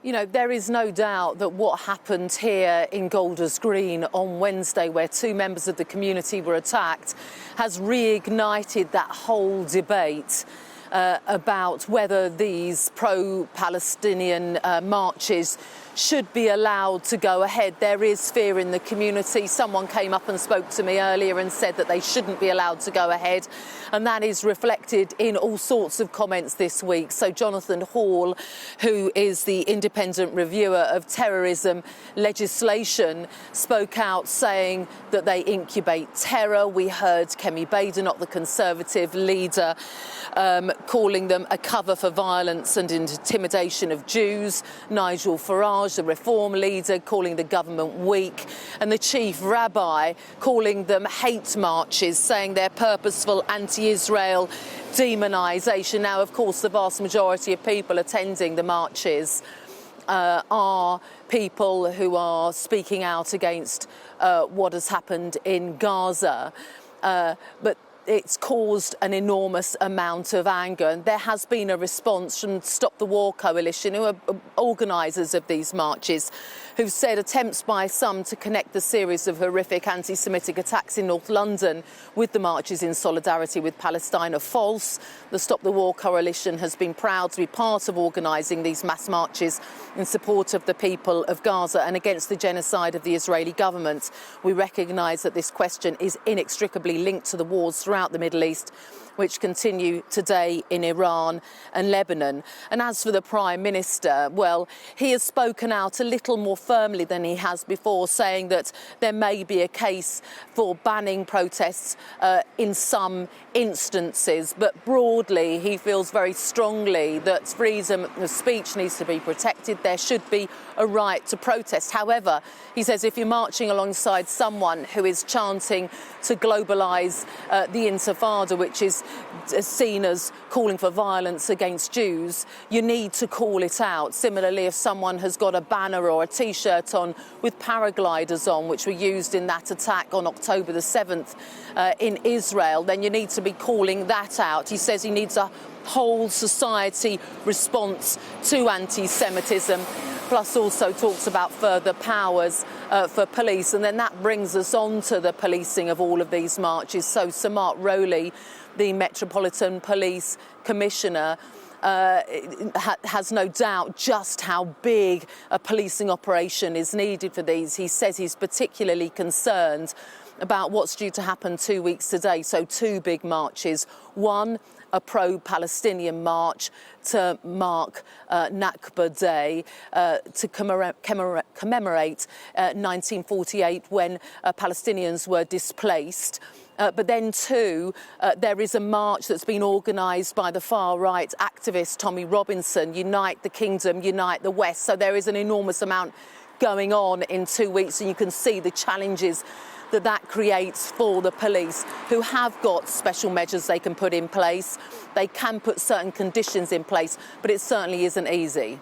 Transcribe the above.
You know, there is no doubt that what happened here in Golders Green on Wednesday, where two members of the community were attacked, has reignited that whole debate about whether these pro-Palestinian marches should be allowed to go ahead. There is fear in the community. Someone came up and spoke to me earlier and said that they shouldn't be allowed to go ahead, and that is reflected in all sorts of comments this week. So Jonathan Hall, who is the independent reviewer of terrorism legislation, spoke out saying that they incubate terror. We heard Kemi Badenoch, the Conservative leader, calling them a cover for violence and intimidation of Jews. Nigel Farage, the Reform leader, calling the government weak, and the chief rabbi calling them hate marches, saying they're purposeful anti-Israel demonisation. Now, of course, the vast majority of people attending the marches are people who are speaking out against what has happened in Gaza, but it's caused an enormous amount of anger, and there has been a response from Stop the War Coalition, who are organisers of these marches, who've said attempts by some to connect the series of horrific anti-Semitic attacks in North London with the marches in solidarity with Palestine are false. The Stop the War Coalition has been proud to be part of organising these mass marches in support of the people of Gaza and against the genocide of the Israeli government. We recognise that this question is inextricably linked to the wars throughout the Middle East, which continue today in Iran and Lebanon. And as for the Prime Minister, well, he has spoken out a little more firmly than he has before, saying that there may be a case for banning protests in some instances, but broadly he feels very strongly that freedom of speech needs to be protected. There should be a right to protest. However, he says if you're marching alongside someone who is chanting to globalise the intifada, which is seen as calling for violence against Jews, you need to call it out. Similarly, if someone has got a banner or a T-shirt on with paragliders on, which were used in that attack on October the 7th in Israel, then you need to be calling that out. He says he needs a whole society response to anti-Semitism, plus also talks about further powers for police. And then that brings us on to the policing of all of these marches. So Samart Rowley, the Metropolitan Police Commissioner, has no doubt just how big a policing operation is needed for these. He says he's particularly concerned about what's due to happen 2 weeks today. So two big marches. One, a pro-Palestinian march to mark Nakba Day, to commemorate 1948 when Palestinians were displaced. But then too, there is a march that's been organised by the far-right activist Tommy Robinson, Unite the Kingdom, Unite the West. So there is an enormous amount going on in 2 weeks, and you can see the challenges that creates for the police, who have got special measures they can put in place. They can put certain conditions in place, but it certainly isn't easy.